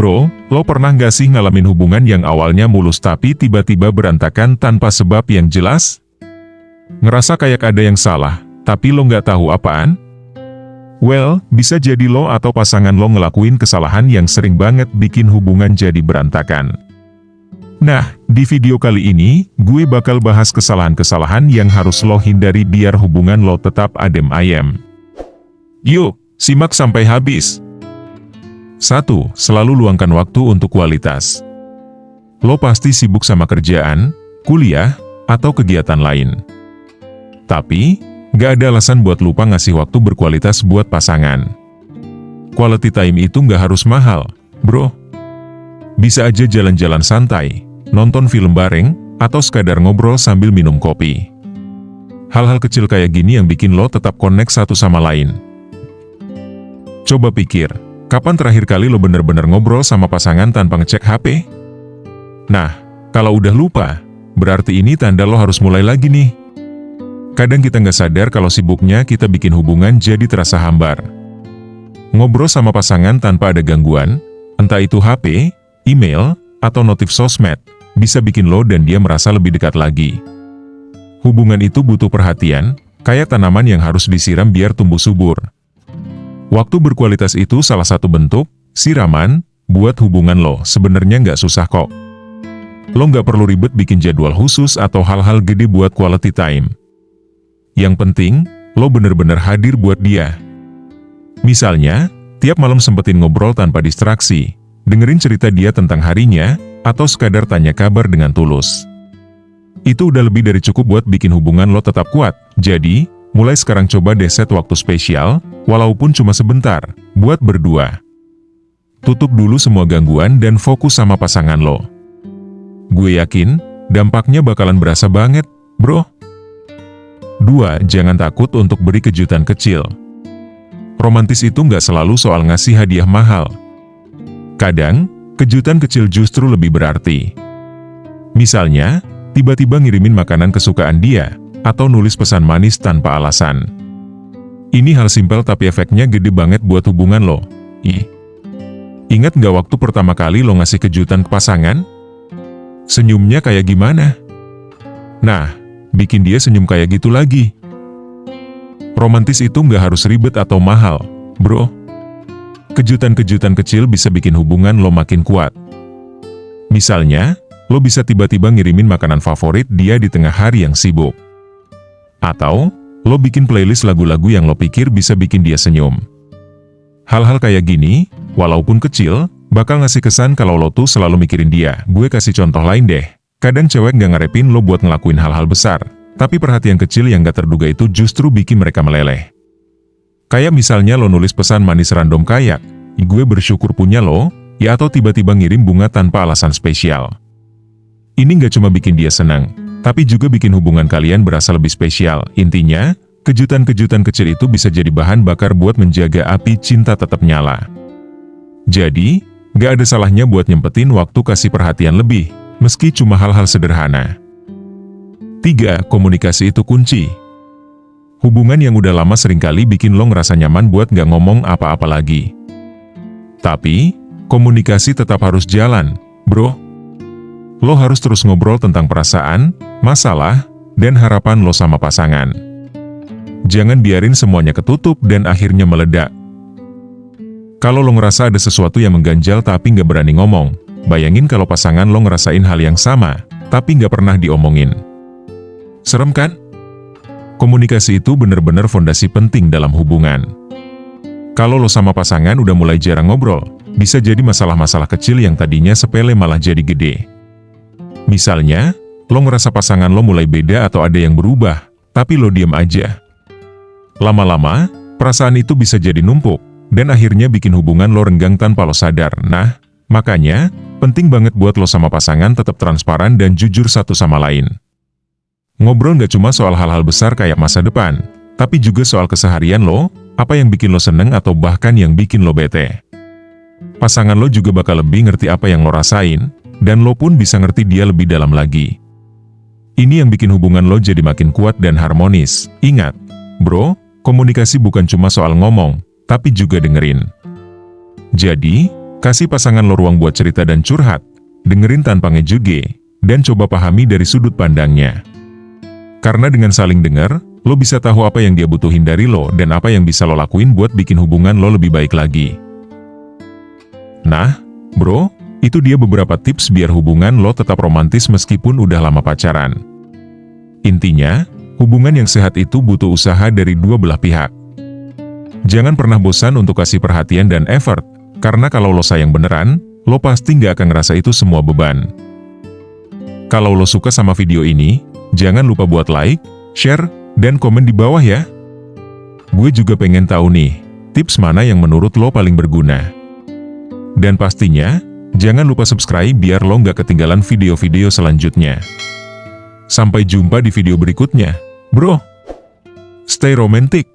Bro, lo pernah nggak sih ngalamin hubungan yang awalnya mulus tapi tiba-tiba berantakan tanpa sebab yang jelas? Ngerasa kayak ada yang salah, tapi lo nggak tahu apaan? Well, bisa jadi lo atau pasangan lo ngelakuin kesalahan yang sering banget bikin hubungan jadi berantakan. Nah, di video kali ini, gue bakal bahas kesalahan-kesalahan yang harus lo hindari biar hubungan lo tetap adem ayem. Yuk, simak sampai habis. 1. Selalu luangkan waktu untuk kualitas. Lo pasti sibuk sama kerjaan, kuliah, atau kegiatan lain. Tapi, gak ada alasan buat lupa ngasih waktu berkualitas buat pasangan. Quality time itu gak harus mahal, bro. Bisa aja jalan-jalan santai, nonton film bareng, atau sekadar ngobrol sambil minum kopi. Hal-hal kecil kayak gini yang bikin lo tetap connect satu sama lain. Coba pikir, kapan terakhir kali lo bener-bener ngobrol sama pasangan tanpa ngecek HP? Nah, kalau udah lupa, berarti ini tanda lo harus mulai lagi nih. Kadang kita nggak sadar kalau sibuknya kita bikin hubungan jadi terasa hambar. Ngobrol sama pasangan tanpa ada gangguan, entah itu HP, email, atau notif sosmed, bisa bikin lo dan dia merasa lebih dekat lagi. Hubungan itu butuh perhatian, kayak tanaman yang harus disiram biar tumbuh subur. Waktu berkualitas itu salah satu bentuk siraman buat hubungan lo. Sebenarnya nggak susah kok. Lo nggak perlu ribet bikin jadwal khusus atau hal-hal gede buat quality time. Yang penting, lo bener-bener hadir buat dia. Misalnya, tiap malam sempetin ngobrol tanpa distraksi, dengerin cerita dia tentang harinya, atau sekadar tanya kabar dengan tulus. Itu udah lebih dari cukup buat bikin hubungan lo tetap kuat. Jadi, mulai sekarang coba deh set waktu spesial, walaupun cuma sebentar, buat berdua. Tutup dulu semua gangguan dan fokus sama pasangan lo. Gue yakin, dampaknya bakalan berasa banget, bro. 2. Jangan takut untuk beri kejutan kecil. Romantis itu nggak selalu soal ngasih hadiah mahal. Kadang, kejutan kecil justru lebih berarti. Misalnya, tiba-tiba ngirimin makanan kesukaan dia, atau nulis pesan manis tanpa alasan. Ini hal simpel tapi efeknya gede banget buat hubungan lo. Ingat nggak waktu pertama kali lo ngasih kejutan ke pasangan? Senyumnya kayak gimana? Nah, bikin dia senyum kayak gitu lagi. Romantis itu nggak harus ribet atau mahal, bro. Kejutan-kejutan kecil bisa bikin hubungan lo makin kuat. Misalnya, lo bisa tiba-tiba ngirimin makanan favorit dia di tengah hari yang sibuk. Atau, lo bikin playlist lagu-lagu yang lo pikir bisa bikin dia senyum. Hal-hal kayak gini, walaupun kecil, bakal ngasih kesan kalau lo tuh selalu mikirin dia. Gue kasih contoh lain deh. Kadang cewek gak ngarepin lo buat ngelakuin hal-hal besar, tapi perhatian kecil yang gak terduga itu justru bikin mereka meleleh. Kayak misalnya lo nulis pesan manis random kayak, "Gue bersyukur punya lo," ya, atau tiba-tiba ngirim bunga tanpa alasan spesial. Ini gak cuma bikin dia senang, tapi juga bikin hubungan kalian berasa lebih spesial. Intinya, kejutan-kejutan kecil itu bisa jadi bahan bakar buat menjaga api cinta tetap nyala. Jadi, gak ada salahnya buat nyempetin waktu kasih perhatian lebih, meski cuma hal-hal sederhana. 3. Komunikasi itu kunci. Hubungan yang udah lama seringkali bikin lo ngerasa nyaman buat gak ngomong apa-apa lagi. Tapi, komunikasi tetap harus jalan, bro. Lo harus terus ngobrol tentang perasaan, masalah, dan harapan lo sama pasangan. Jangan biarin semuanya ketutup dan akhirnya meledak. Kalau lo ngerasa ada sesuatu yang mengganjal tapi nggak berani ngomong, bayangin kalau pasangan lo ngerasain hal yang sama, tapi nggak pernah diomongin. Serem kan? Komunikasi itu bener-bener fondasi penting dalam hubungan. Kalau lo sama pasangan udah mulai jarang ngobrol, bisa jadi masalah-masalah kecil yang tadinya sepele malah jadi gede. Misalnya, lo ngerasa pasangan lo mulai beda atau ada yang berubah, tapi lo diam aja. Lama-lama, perasaan itu bisa jadi numpuk, dan akhirnya bikin hubungan lo renggang tanpa lo sadar. Nah, makanya, penting banget buat lo sama pasangan tetap transparan dan jujur satu sama lain. Ngobrol gak cuma soal hal-hal besar kayak masa depan, tapi juga soal keseharian lo, apa yang bikin lo seneng atau bahkan yang bikin lo bete. Pasangan lo juga bakal lebih ngerti apa yang lo rasain, dan lo pun bisa ngerti dia lebih dalam lagi. Ini yang bikin hubungan lo jadi makin kuat dan harmonis. Ingat, bro, komunikasi bukan cuma soal ngomong, tapi juga dengerin. Jadi, Kasih pasangan lo ruang buat cerita dan curhat, dengerin tanpa ngejuge, dan coba pahami dari sudut pandangnya. Karena dengan saling denger, lo bisa tahu apa yang dia butuhin dari lo dan apa yang bisa lo lakuin buat bikin hubungan lo lebih baik lagi. Nah, bro, itu dia beberapa tips biar hubungan lo tetap romantis meskipun udah lama pacaran. Intinya, hubungan yang sehat itu butuh usaha dari dua belah pihak. Jangan pernah bosan untuk kasih perhatian dan effort, karena kalau lo sayang beneran, lo pasti nggak akan ngerasa itu semua beban. Kalau lo suka sama video ini, jangan lupa buat like, share, dan komen di bawah ya. Gue juga pengen tahu nih, tips mana yang menurut lo paling berguna. Dan pastinya, jangan lupa subscribe biar lo nggak ketinggalan video-video selanjutnya. Sampai jumpa di video berikutnya, bro. Stay romantic.